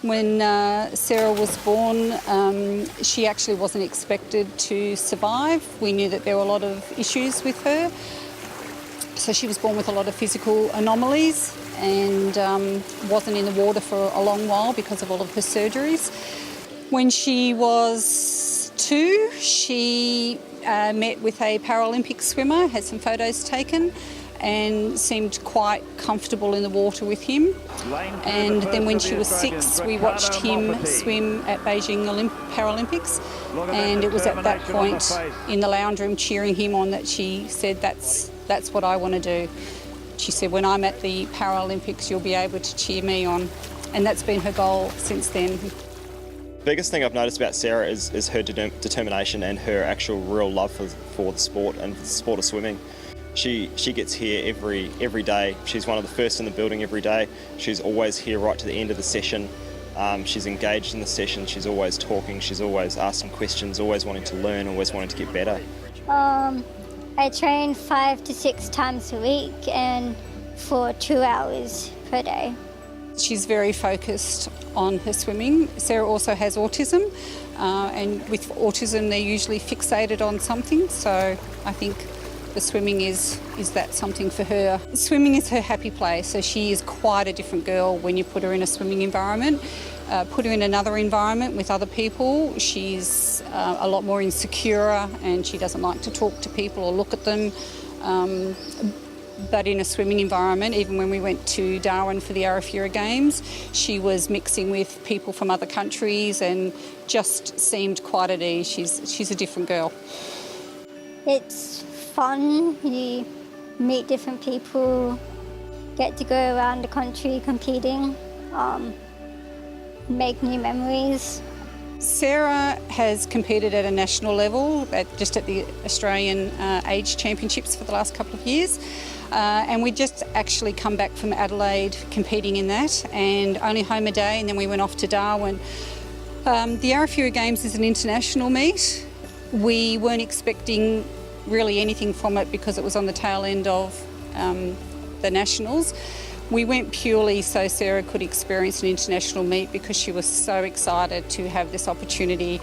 When Sarah was born, she actually wasn't expected to survive. We knew that there were a lot of issues with her. So she was born with a lot of physical anomalies and wasn't in the water for a long while because of all of her surgeries. When she was 2, she met with a Paralympic swimmer, had some photos taken, and seemed quite comfortable in the water with him. And then when she was 6, we watched him swim at Beijing Paralympics, and it was at that point in the lounge room cheering him on that she said, that's what I want to do. She said, when I'm at the Paralympics, you'll be able to cheer me on. And that's been her goal since then. The biggest thing I've noticed about Sarah is her determination and her actual real love for the sport and for the sport of swimming. She gets here every day. She's one of the first in the building every day. She's always here right to the end of the session. She's engaged in the session. She's always talking. She's always asking questions, always wanting to learn, always wanting to get better. I train 5 to 6 times a week and for 2 hours per day. She's very focused on her swimming. Sarah also has autism, and with autism they're usually fixated on something, so I think the swimming is that something for her. Swimming is her happy place, so she is quite a different girl when you put her in a swimming environment. Put her in another environment with other people, she's a lot more insecure and she doesn't like to talk to people or look at them. But in a swimming environment, even when we went to Darwin for the Arafura Games, she was mixing with people from other countries and just seemed quite at ease. She's a different girl. It's fun, you meet different people, get to go around the country competing, make new memories. Sarah has competed at a national level, just at the Australian Age Championships for the last couple of years. And we just actually come back from Adelaide competing in that, and only home a day, and then we went off to Darwin. The Arafura Games is an international meet. We weren't expecting really anything from it because it was on the tail end of the nationals. We went purely so Sarah could experience an international meet because she was so excited to have this opportunity.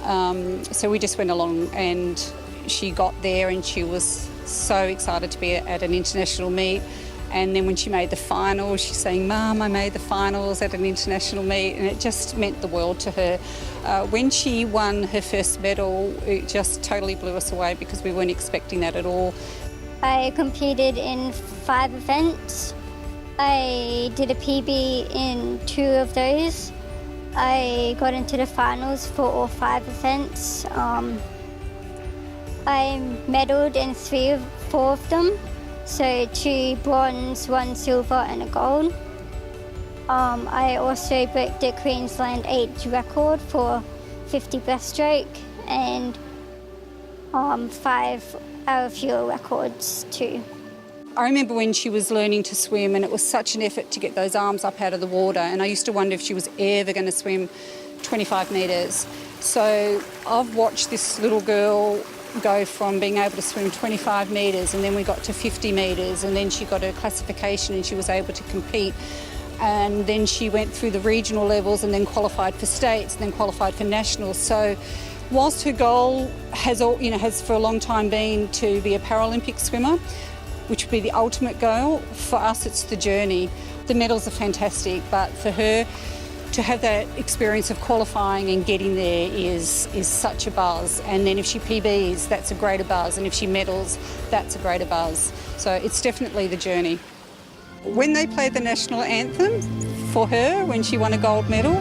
So we just went along, and she got there and she was so excited to be at an international meet. And then when she made the finals, she's saying, "Mum, I made the finals at an international meet," and it just meant the world to her. When she won her first medal, it just totally blew us away because we weren't expecting that at all. I competed in 5 events. I did a PB in 2 of those. I got into the finals for all 5 events. I medalled in 4 of them. So 2 bronze, 1 silver and a gold. I also broke the Queensland age record for 50 breaststroke and 5 Arafura records too. I remember when she was learning to swim, and it was such an effort to get those arms up out of the water, and I used to wonder if she was ever going to swim 25 metres. So I've watched this little girl go from being able to swim 25 metres, and then we got to 50 metres, and then she got her classification and she was able to compete. And then she went through the regional levels and then qualified for states and then qualified for nationals. So whilst her goal has for a long time been to be a Paralympic swimmer, which would be the ultimate goal, for us it's the journey. The medals are fantastic, but for her to have that experience of qualifying and getting there is such a buzz. And then if she PBs, that's a greater buzz, and if she medals, that's a greater buzz. So it's definitely the journey. When they played the national anthem for her, when she won a gold medal,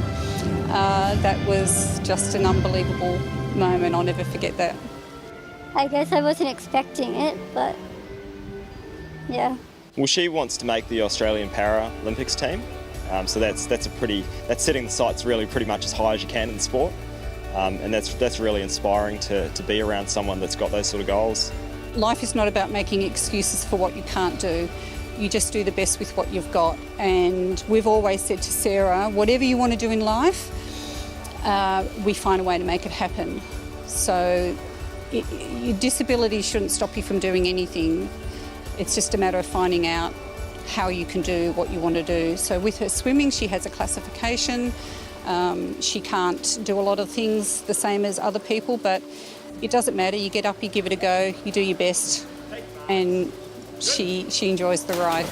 that was just an unbelievable moment. I'll never forget that. I guess I wasn't expecting it, but yeah. Well, she wants to make the Australian Paralympics team. So that's setting the sights really pretty much as high as you can in the sport, and that's really inspiring to be around someone that's got those sort of goals. Life is not about making excuses for what you can't do. You just do the best with what you've got. And we've always said to Sarah, whatever you want to do in life, we find a way to make it happen. So your disability shouldn't stop you from doing anything. It's just a matter of finding out how you can do what you want to do. So with her swimming, she has a classification. She can't do a lot of things the same as other people, but it doesn't matter. You get up, you give it a go, you do your best, and she enjoys the ride.